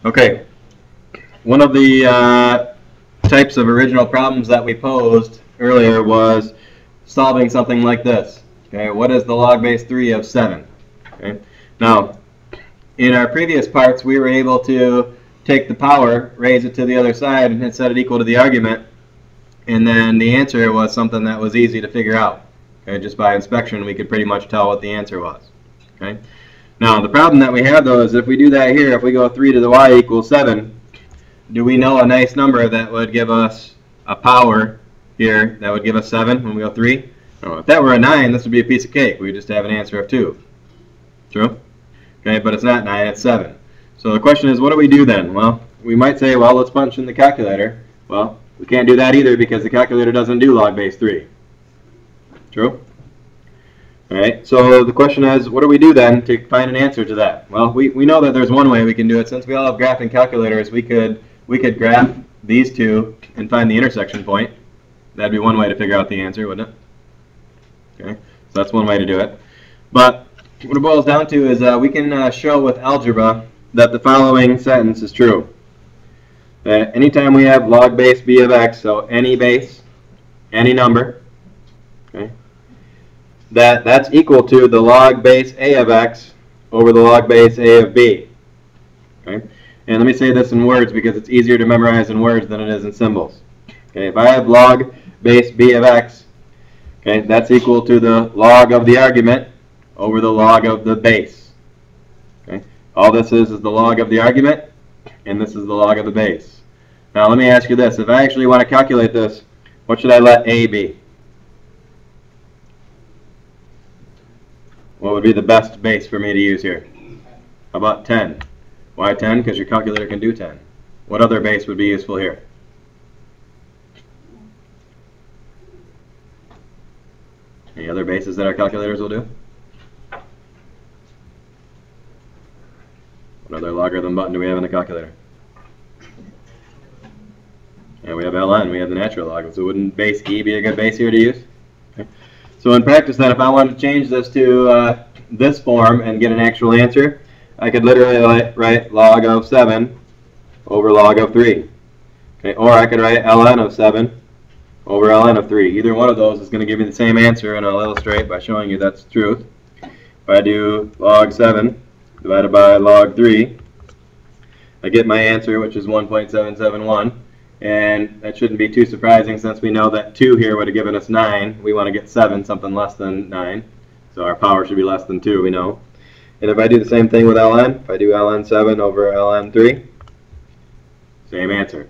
Okay, one of the types of original problems that we posed earlier was solving something like this. Okay, what is the log base 3 of 7? Okay, now in our previous parts we were able to take the power, raise it to the other side, and set it equal to the argument, and then the answer was something that was easy to figure out. Okay, just by inspection we could pretty much tell what the answer was. Okay, now the problem that we have though is if we do that here, if we go 3 to the y equals 7, do we know a nice number that would give us a power here that would give us 7 when we go 3? No, if that were a 9, this would be a piece of cake. We just have an answer of 2. True? Okay, but it's not 9, it's 7. So the question is, what do we do then? Well, we might say, well, let's punch in the calculator. Well, we can't do that either because the calculator doesn't do log base 3. True? Alright, so the question is, what do we do then to find an answer to that? Well, we know that there's one way we can do it. Since we all have graphing calculators, we could graph these two and find the intersection point. That'd be one way to figure out the answer, wouldn't it? Okay, so that's one way to do it. But what it boils down to is we can show with algebra that the following sentence is true. That anytime we have log base b of x, so any base, any number, okay, that's equal to the log base a of x over the log base a of b. Okay? And let me say this in words because it's easier to memorize in words than it is in symbols. Okay, if I have log base b of x, okay, that's equal to the log of the argument over the log of the base. Okay? All this is the log of the argument, and this is the log of the base. Now let me ask you this. If I actually want to calculate this, what should I let a be? What would be the best base for me to use here? How about 10? Why 10? Because your calculator can do 10. What other base would be useful here? Any other bases that our calculators will do? What other logarithm button do we have in the calculator? Yeah, we have ln. We have the natural log. So wouldn't base e be a good base here to use? Okay. So in practice then, if I wanted to change this to this form and get an actual answer, I could literally write log of 7 over log of 3. Okay, or I could write ln of 7 over ln of 3. Either one of those is going to give me the same answer, and I'll illustrate by showing you that's the truth. If I do log 7 divided by log 3, I get my answer, which is 1.771. And that shouldn't be too surprising since we know that 2 here would have given us 9. We want to get 7, something less than 9. So our power should be less than 2, we know. And if I do the same thing with ln, if I do ln 7 over ln 3, same answer.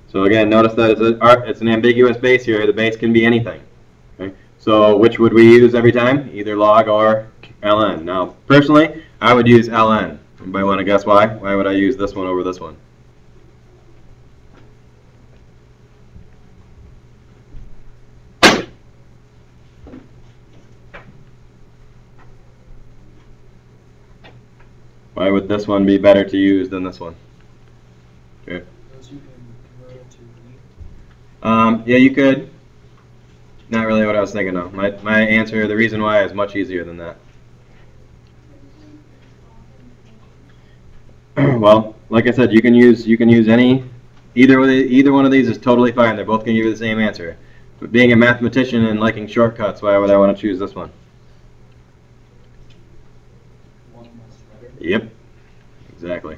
So again, notice that it's an ambiguous base here. The base can be anything. Okay? So which would we use every time? Either log or ln. Now, personally, I would use ln. Anybody want to guess why? Why would I use this one over this one? Why would this one be better to use than this one? Okay. Because you can convert it to yeah, you could. Not really what I was thinking of. My answer, the reason why, is much easier than that. Well, like I said, you can use any. Either one of these is totally fine. They're both going to give you the same answer. But being a mathematician and liking shortcuts, why would I want to choose this one? Yep, exactly.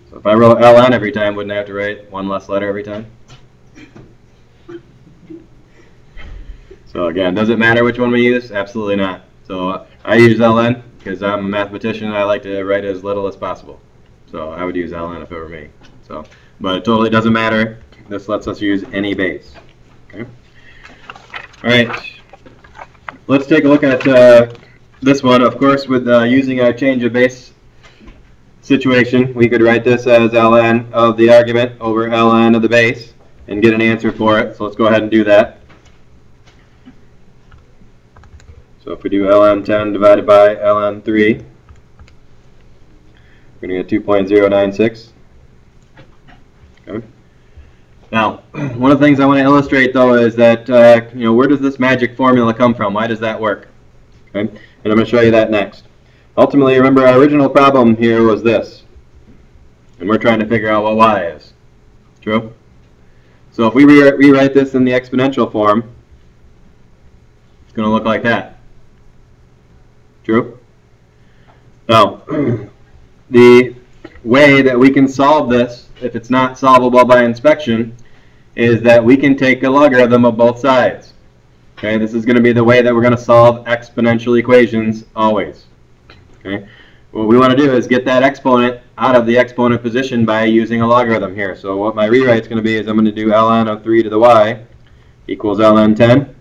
So if I wrote ln every time, wouldn't I have to write one less letter every time? So again, does it matter which one we use? Absolutely not. So I use ln because I'm a mathematician and I like to write as little as possible. So I would use ln if it were me. So, but it totally doesn't matter. This lets us use any base. Okay. All right. Let's take a look at this one. Of course, with using our change of base situation, we could write this as ln of the argument over ln of the base and get an answer for it. So let's go ahead and do that. So if we do ln 10 divided by ln 3, we're going to get 2.096. Okay. Now, one of the things I want to illustrate though is that where does this magic formula come from? Why does that work? Okay. And I'm going to show you that next. Ultimately, remember our original problem here was this. And we're trying to figure out what y is. True? So if we rewrite this in the exponential form, it's going to look like that. True? Now, the way that we can solve this, if it's not solvable by inspection, is that we can take a logarithm of both sides. Okay, this is going to be the way that we're going to solve exponential equations always. Okay, what we want to do is get that exponent out of the exponent position by using a logarithm here. So what my rewrite is going to be is I'm going to do ln of 3 to the y equals ln 10.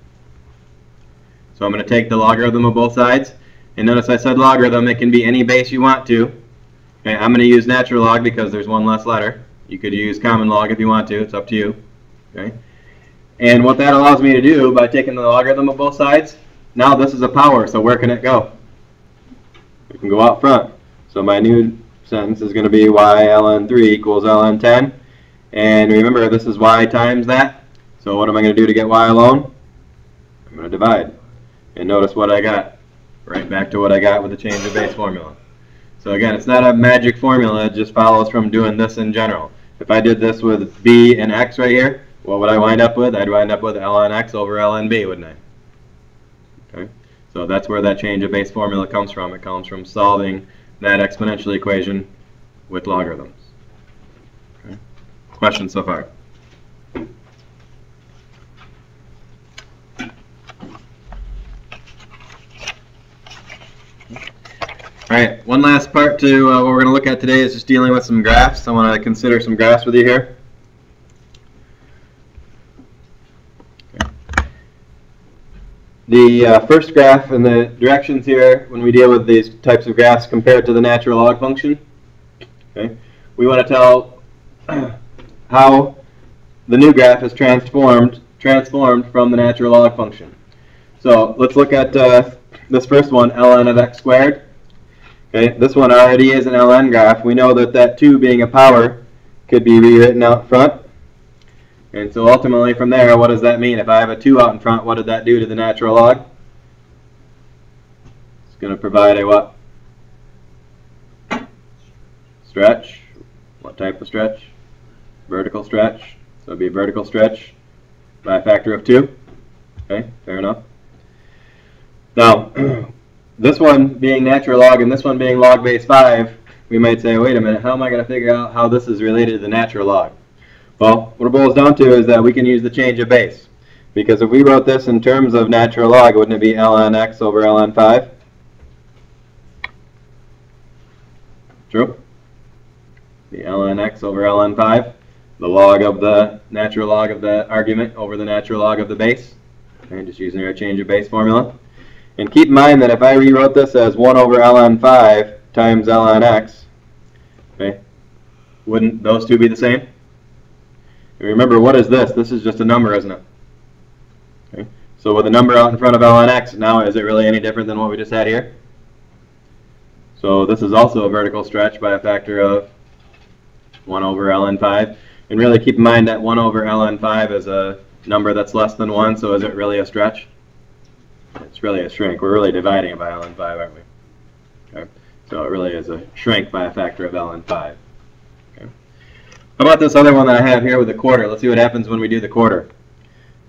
So I'm going to take the logarithm of both sides. And notice I said logarithm. It can be any base you want to. Okay, I'm going to use natural log because there's one less letter. You could use common log if you want to. It's up to you. Okay. And what that allows me to do by taking the logarithm of both sides, now this is a power, so where can it go? It can go out front. So my new sentence is going to be y ln 3 equals ln 10. And remember, this is y times that. So what am I going to do to get y alone? I'm going to divide. And notice what I got. Right back to what I got with the change of base formula. So again, it's not a magic formula. It just follows from doing this in general. If I did this with b and x right here, what would I wind up with? I'd wind up with ln x over ln b, wouldn't I? Okay. So that's where that change of base formula comes from. It comes from solving that exponential equation with logarithms. Okay. Questions so far? All right, one last part to what we're going to look at today is just dealing with some graphs. I want to consider some graphs with you here. Okay. The first graph and the directions here when we deal with these types of graphs compared to the natural log function. Okay. We want to tell how the new graph is transformed from the natural log function. So let's look at this first one, ln of x squared. Okay, this one already is an ln graph. We know that that 2 being a power could be rewritten out front. And so ultimately from there, what does that mean? If I have a 2 out in front, what did that do to the natural log? It's going to provide a what? Stretch. What type of stretch? Vertical stretch. So it would be a vertical stretch by a factor of 2. Okay, fair enough. Now, this one being natural log and this one being log base 5, we might say, wait a minute, how am I going to figure out how this is related to the natural log? Well, what it boils down to is that we can use the change of base. Because if we wrote this in terms of natural log, wouldn't it be ln x over ln 5? True? The ln x over ln 5, the log of the natural log of the argument over the natural log of the base. Okay, just using our change of base formula. And keep in mind that if I rewrote this as 1 over ln 5 times ln x, okay, wouldn't those two be the same? And remember, what is this? This is just a number, isn't it? Okay. So with a number out in front of ln x, now is it really any different than what we just had here? So this is also a vertical stretch by a factor of 1 over ln 5. And really keep in mind that 1 over ln 5 is a number that's less than 1, so is it really a stretch? It's really a shrink. We're really dividing it by ln 5, aren't we? Okay. So it really is a shrink by a factor of ln 5. Okay. How about this other one that I have here with the quarter? Let's see what happens when we do the quarter.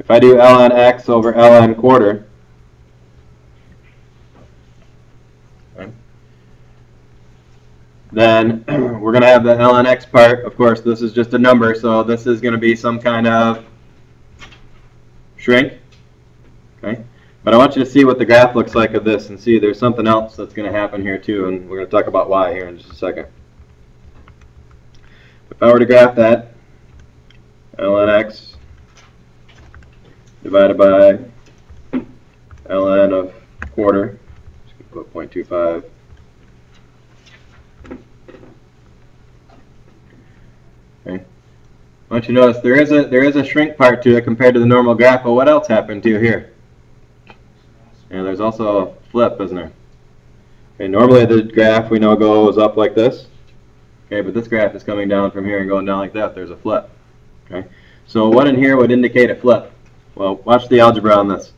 If I do ln x over ln quarter, okay, then we're going to have the ln x part. Of course, this is just a number, so this is going to be some kind of shrink. Okay. But I want you to see what the graph looks like of this and see there's something else that's going to happen here too, and we're going to talk about why here in just a second. If I were to graph that, ln x divided by ln of quarter, just going to put 0.25. Okay. I want you to notice there is a shrink part to it compared to the normal graph, but what else happened to here? And there's also a flip, isn't there? Okay, normally the graph we know goes up like this. Okay, but this graph is coming down from here and going down like that. There's a flip. Okay, so what in here would indicate a flip? Well, watch the algebra on this.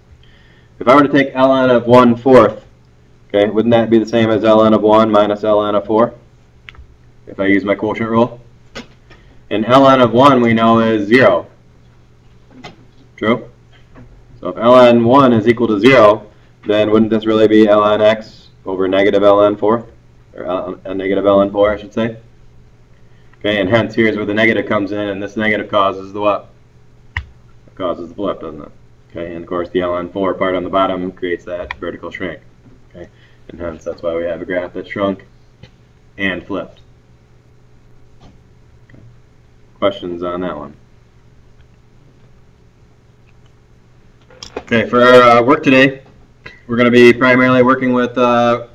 If I were to take ln of 1/4, okay, wouldn't that be the same as ln of 1 minus ln of 4? if I use my quotient rule. And ln of 1 we know is 0. True? So if ln 1 is equal to 0, then wouldn't this really be ln x over negative ln 4? Or negative ln 4, I should say. Okay, and hence here's where the negative comes in, and this negative causes the what? It causes the flip, doesn't it? Okay, and of course the ln 4 part on the bottom creates that vertical shrink. Okay, and hence that's why we have a graph that shrunk and flipped. Okay. Questions on that one? Okay, for our work today, we're going to be primarily working with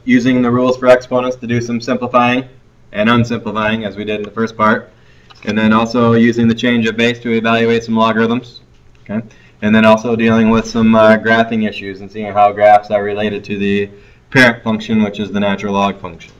using the rules for exponents to do some simplifying and unsimplifying as we did in the first part, and then also using the change of base to evaluate some logarithms, okay? And then also dealing with some graphing issues and seeing how graphs are related to the parent function, which is the natural log function.